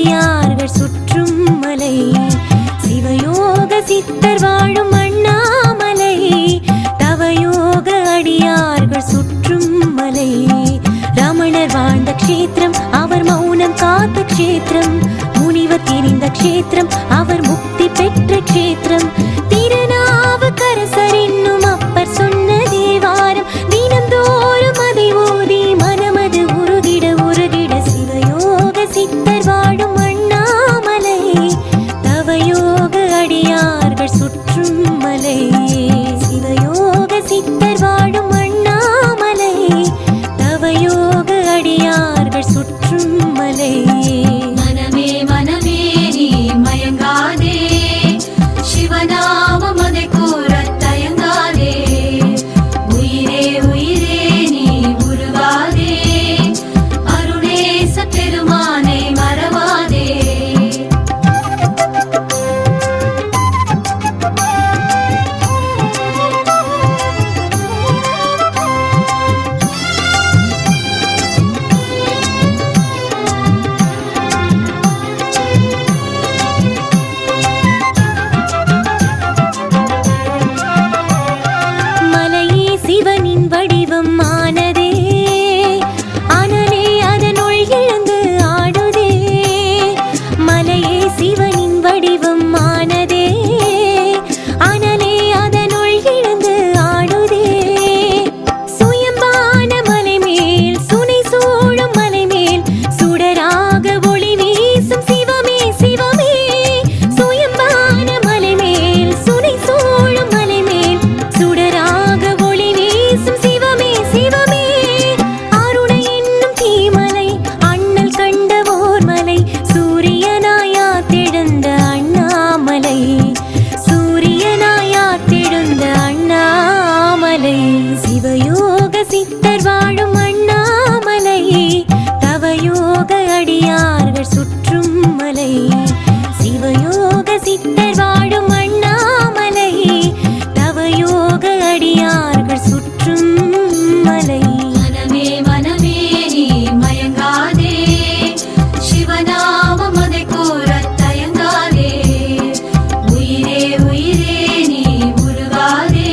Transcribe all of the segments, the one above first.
அடியார்கள் சுற்றும் மலை சிவயோக சித்தர் வாழும் அண்ணாமலை தவயோக அடியார்கள் சுற்றும் மலை ரமணர் வாழ்ந்த க்ஷேத்திரம் அவர் மௌனம் காத்த க்ஷேத்திரம் முனிவர் தெரிந்த க்ஷேத்திரம் அவர் முக்தி பெற்ற க்ஷேத்திரம் திருநாவுக்கரசர் என்னும் அப்பர் சொன்ன தேவாரம் தினந்தோறும் அதை ஓதி மனமது உருகிட உருகிட சிவயோக சித்தர் வாழும் அண்ணாமலை தவயோக அடியார்கள் சுற்றும் மலை சிவயோக சித்தர் வாழும் அண்ணாமலை தவயோக அடியார்கள் சுற்றும் மலை மனமே மனமே நீ மயங்காதே சிவநாமம் அதை கூறத் தயங்காதே உயிரே உயிரே நீ உருகாதே அருணேச பெருமானை மறவாதே மலையே சிவனின் வடிவம் ஆனதே அனலே அதனுள் எழுந்து ஆடுதே மலையே சிவனின் வடிவம் ஆனதே அனலே அதனுள் எழுந்து ஆடுதே சுயம்பான மலை மேல் சுனை சூழும் மலை மேல் சுடராக ஒளி வீசும் சிவமே சிவமே சுயம்பான மலை மேல் சுனை சூழும் மலை மேல் சுடராக ஒளி வீசும் சிவமே சிவமே அருணை என்னும் தீமலை அண்ணல் கண்ட ஓர் மலை சூரியனாயா தெழுந்த அண்ணாமலை சூரியனாயா தெழுந்த அண்ணாமலை சிவயோக சித்தர் வாழும் அண்ணாமலை தவயோக அடியார்கள் சுற்றும் மலை சிவயோக சித்தர் வாழும் அண்ணாமலை தவயோக அடியார்கள் சுற்றும் மலை மனமே மனமே நீ மயங்காதே சிவநாமம் அதை கூறத் தயங்காதே உயிரே உயிரே நீ உருகாதே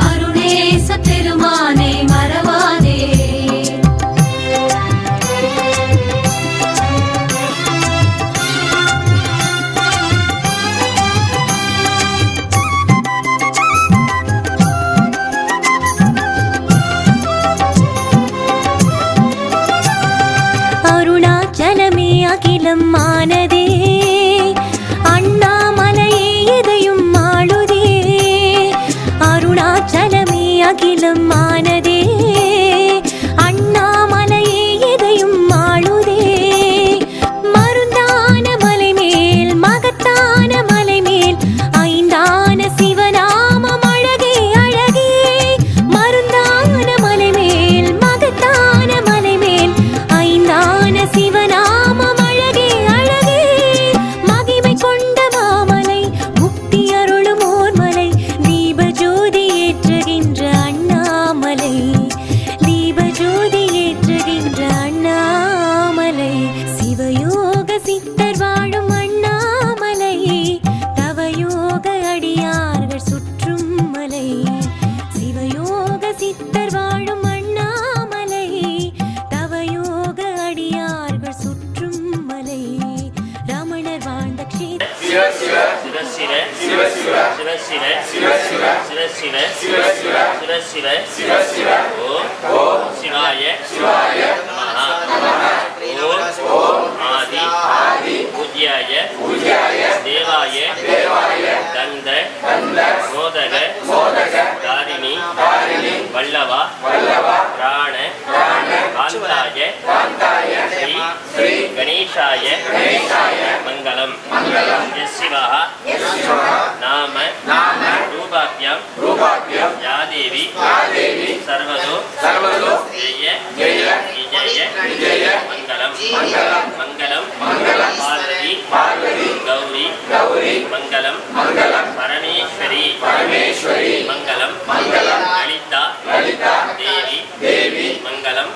அருணேச பெருமானை மறவாதே அருணாச்சலமே அகிலம் ஆனதே அண்ணாமலையே எதையும் ஆளுதே அருணாச்சலமே அகிலம் ஆனதே அண்ணாமலையே எதையும் ஆளுதே மருந்தான மலை மேல் மகத்தான மலை மேல் ஐந்தான சிவநாமம் அழகே அழகே மருந்தான மலை மேல் மகத்தான மலை மேல் ஐந்தான சிவநாமம் அழகே அழகே மகிமை கொண்ட மாமலை முக்தி அருளும் ஓர் மலை தீப ஜோதி ஏற்றுகின்ற அண்ணாமலை தீப ஜோதி ஏற்றுகின்ற அண்ணாமலை சிவயோக சித்தர் வாழும் அண்ணாமலை தவயோக அடியார்கள் சுற்றும் மலை சிவயோக சித்தர் வாழும் அண்ணாமலை தவயோக அடியார்கள் சுற்றும் மலை ரமணர் வாழ்ந்த க்ஷேத்திரம் சிவ சிவ சிவ சிவ சிவ சிவ சிவ சிவ சிவ சிவ சிவ சிவ ஓம் சிவாய சிவாய நமஹ ஓம் ஆதி பூஜ்யாய தேவாய தந்த மோதக தாரிணி வல்லவா பிராண காந்தாய ஸ்ரீ கணேசாய மங்களம் சிவாः நாம ரூபாभ्यां या देवी सर्वदो जय विजय मंगलम पार्वती गौरी मंगलम परमेश्वरी मंगलम ललिता देवी मंगलम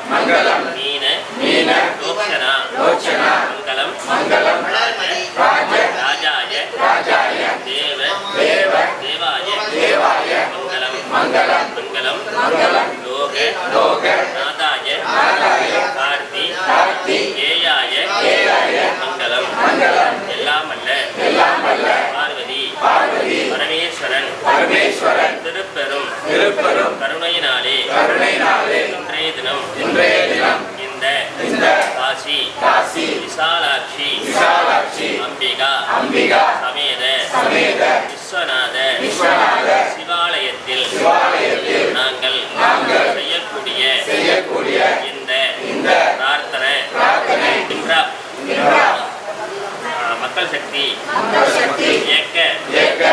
मीन लोचना मंगलम திருப்பெரும் கருணையினாலே இன்றைய தினம் இந்த காசி விசாலாட்சி அம்பிகா சமேத விஸ்வநாத சிவாலயத்தில் நாங்கள் செய்யக்கூடிய இந்த பிரார்த்தனை மக்கள் சக்தி இயக்க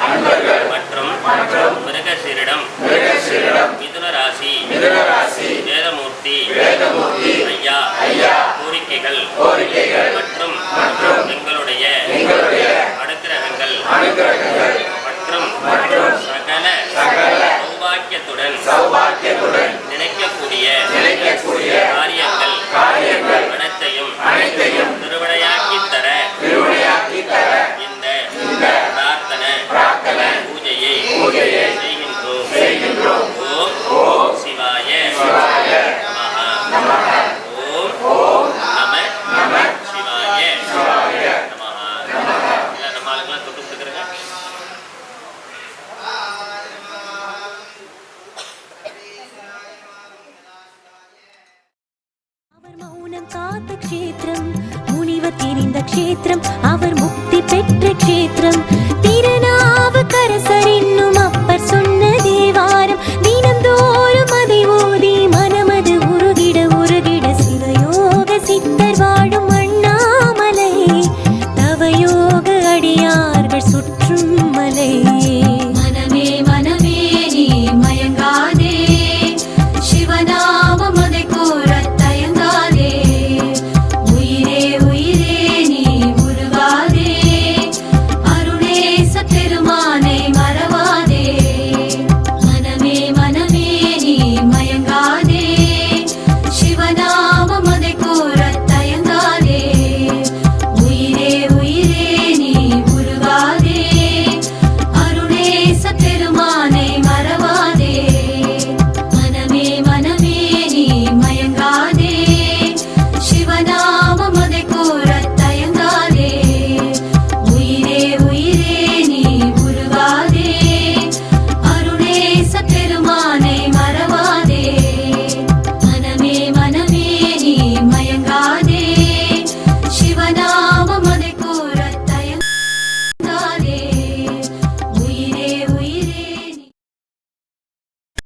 அன்பர்கள் மற்றும் மிருகசீரிடம் மிதுன ராசி வேதமூர்த்தி ஐயா கோரிக்கைகள் மற்றும் எங்களுடைய அனுக்கிரகங்கள் மற்றும் சகல சௌபாக்கியத்துடன் நினைக்கக்கூடிய காரியங்கள் அனைத்தையும் திருவிளையாக்கித் தர இந்த பிரார்த்தனை பூஜையை செய்கின்றோம். ஓம் சிவாய நமஹ. ஓம் நம சிவாய நமஹ. நம்ம ஆளுங்கெல்லாம் தொட்டு கொடுக்குறேங்க. அவர் மௌனம் காத்த க்ஷேத்திரம் முனிவர் தெரிந்த க்ஷேத்திரம்